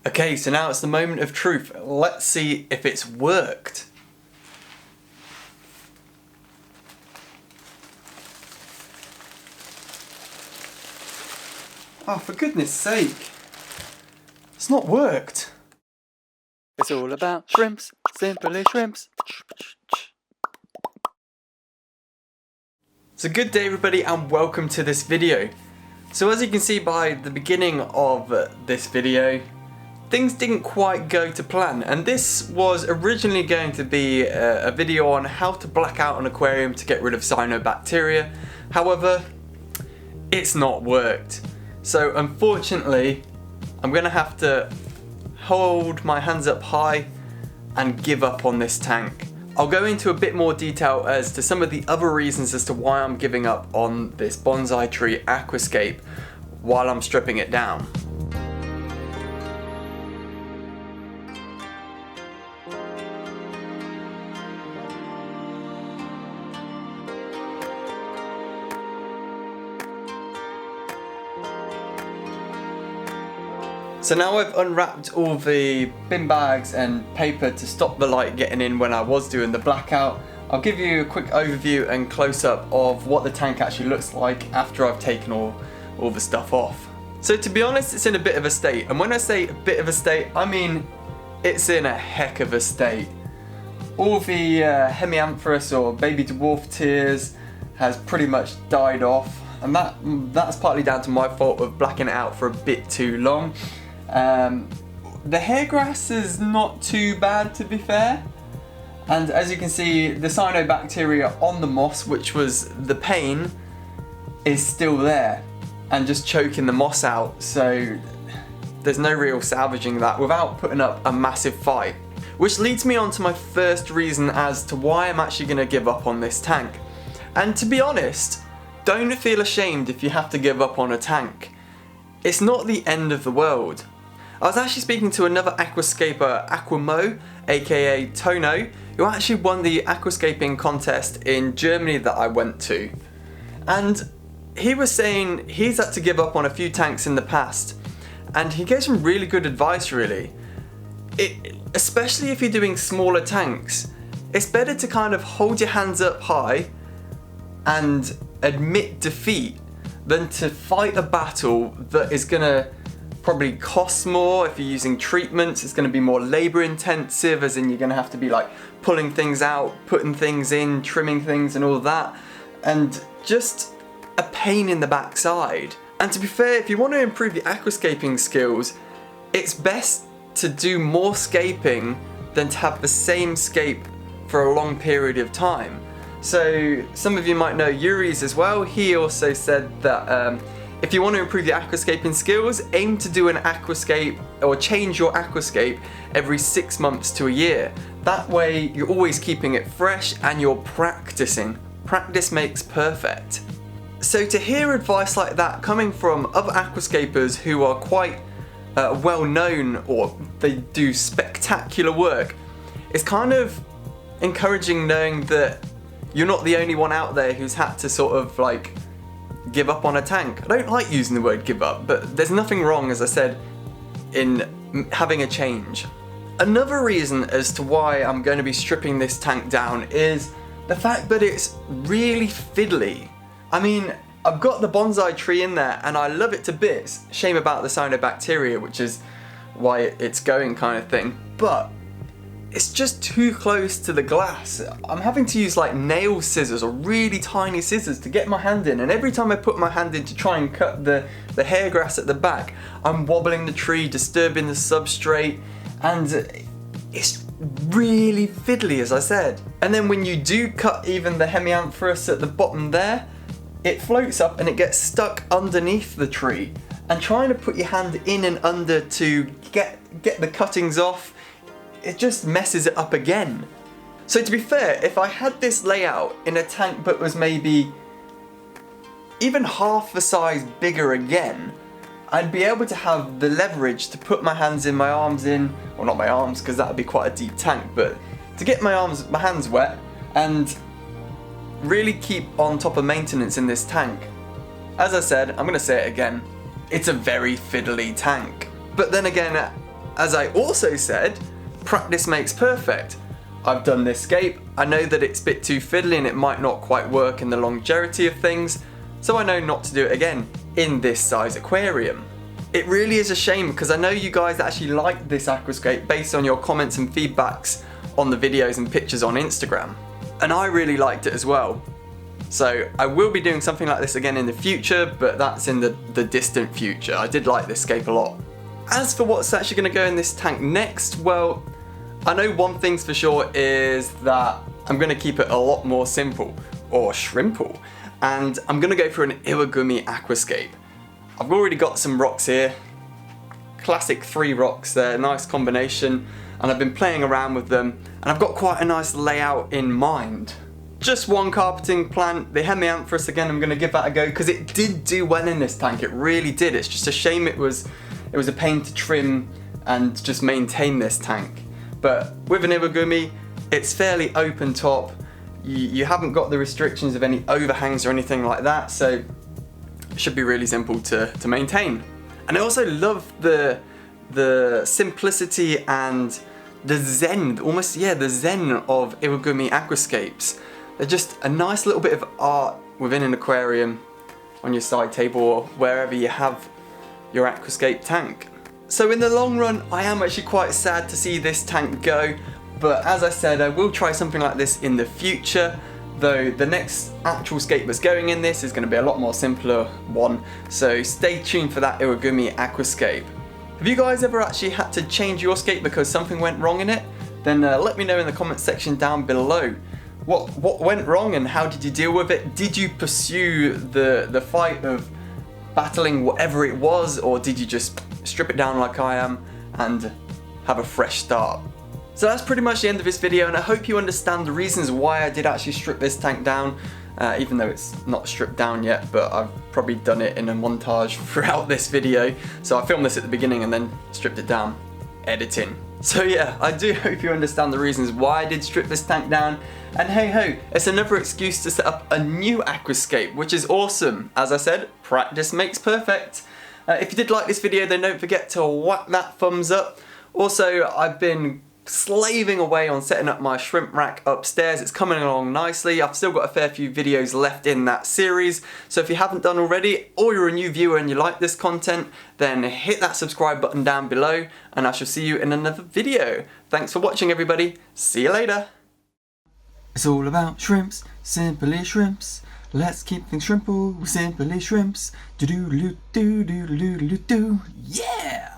Okay, so now it's the moment of truth. Let's see if it's worked. Oh, for goodness sake. It's not worked. It's all about shrimps, simply shrimps. So good day everybody and welcome to this video. So as you can see by the beginning of this video, things didn't quite go to plan, and this was originally going to be a video on how to black out an aquarium to get rid of cyanobacteria. However, it's not worked. So unfortunately, I'm gonna have to hold my hands up high and give up on this tank. I'll go into a bit more detail as to some of the other reasons as to why I'm giving up on this bonsai tree aquascape while I'm stripping it down. So now I've unwrapped all the bin bags and paper to stop the light getting in when I was doing the blackout. I'll give you a quick overview and close-up of what the tank actually looks like after I've taken all the stuff off. So to be honest, it's in a bit of a state, and when I say a bit of a state, I mean it's in a heck of a state. All the hemianthus or baby dwarf tears has pretty much died off, and that's partly down to my fault of blacking it out for a bit too long. The hair grass is not too bad, to be fair, and as you can see, the cyanobacteria on the moss, which was the pain, is still there and just choking the moss out, so there's no real salvaging that without putting up a massive fight. Which leads me on to my first reason as to why I'm actually going to give up on this tank. And to be honest, don't feel ashamed if you have to give up on a tank. It's not the end of the world. I was actually speaking to another aquascaper, Aquamo, aka Tono, who actually won the aquascaping contest in Germany that I went to. And he was saying he's had to give up on a few tanks in the past, and he gave some really good advice really. Especially if you're doing smaller tanks, it's better to kind of hold your hands up high and admit defeat than to fight a battle that is gonna probably cost more. If you're using treatments, it's gonna be more labor intensive, as in you're gonna have to be like pulling things out, putting things in, trimming things and all that, and just a pain in the backside. And to be fair, if you want to improve your aquascaping skills, it's best to do more scaping than to have the same scape for a long period of time. So some of you might know Yuri's as well. He also said that if you want to improve your aquascaping skills, aim to do an aquascape or change your aquascape every 6 months to a year. That way you're always keeping it fresh and you're practicing. Practice makes perfect. So to hear advice like that coming from other aquascapers who are quite well known, or they do spectacular work, it's kind of encouraging knowing that you're not the only one out there who's had to sort of like give up on a tank. I don't like using the word give up, but there's nothing wrong, as I said, in having a change. Another reason as to why I'm going to be stripping this tank down is the fact that it's really fiddly. I mean, I've got the bonsai tree in there and I love it to bits. Shame about the cyanobacteria, which is why it's going kind of thing, but it's just too close to the glass. I'm having to use like nail scissors or really tiny scissors to get my hand in, and every time I put my hand in to try and cut the hair grass at the back, I'm wobbling the tree, disturbing the substrate, and it's really fiddly, as I said. And then when you do cut even the hemianthus at the bottom there, it floats up and it gets stuck underneath the tree, and trying to put your hand in and under to get the cuttings off, it just messes it up again. So to be fair, if I had this layout in a tank but was maybe even half the size bigger again, I'd be able to have the leverage to put my hands in, my arms in, well not my arms because that would be quite a deep tank, but to get my hands wet and really keep on top of maintenance in this tank. As I said, I'm going to say it again, it's a very fiddly tank. But then again, as I also said, practice makes perfect. I've done this scape, I know that it's a bit too fiddly and it might not quite work in the longevity of things, so I know not to do it again in this size aquarium. It really is a shame because I know you guys actually like this aquascape based on your comments and feedbacks on the videos and pictures on Instagram. And I really liked it as well. So I will be doing something like this again in the future, but that's in the distant future. I did like this scape a lot. As for what's actually going to go in this tank next, well, I know one thing's for sure is that I'm going to keep it a lot more simple, or shrimple, and I'm going to go for an Iwagumi aquascape. I've already got some rocks here, classic 3 rocks there, nice combination, and I've been playing around with them, and I've got quite a nice layout in mind. Just one carpeting plant, the hemianthus again, I'm going to give that a go because it did do well in this tank, it really did. It's just a shame it was a pain to trim and just maintain this tank. But with an Iwagumi, it's fairly open top, you haven't got the restrictions of any overhangs or anything like that, so it should be really simple to maintain. And I also love the simplicity and the zen, almost, yeah, the zen of Iwagumi aquascapes. They're just a nice little bit of art within an aquarium on your side table or wherever you have your aquascape tank. So in the long run, I am actually quite sad to see this tank go, but as I said, I will try something like this in the future, though the next actual scape that's going in this is going to be a lot more simpler one, so stay tuned for that Iwagumi aquascape. Have you guys ever actually had to change your scape because something went wrong in it? Then let me know in the comment section down below. What went wrong and how did you deal with it? Did you pursue the fight of battling whatever it was, or did you just strip it down like I am and have a fresh start? So that's pretty much the end of this video, and I hope you understand the reasons why I did actually strip this tank down, even though it's not stripped down yet, but I've probably done it in a montage throughout this video. So I filmed this at the beginning and then stripped it down, editing. So yeah, I do hope you understand the reasons why I did strip this tank down, and hey ho, it's another excuse to set up a new aquascape, which is awesome. As I said, practice makes perfect. If you did like this video, then don't forget to whack that thumbs up. Also, I've been slaving away on setting up my shrimp rack upstairs. It's coming along nicely. I've still got a fair few videos left in that series, so if you haven't done already, or you're a new viewer and you like this content, then hit that subscribe button down below, and I shall see you in another video. Thanks for watching, everybody. See you later. It's all about shrimps, simply shrimps. Let's keep things shrimple with simply shrimps. Do do do do do do do do. Yeah!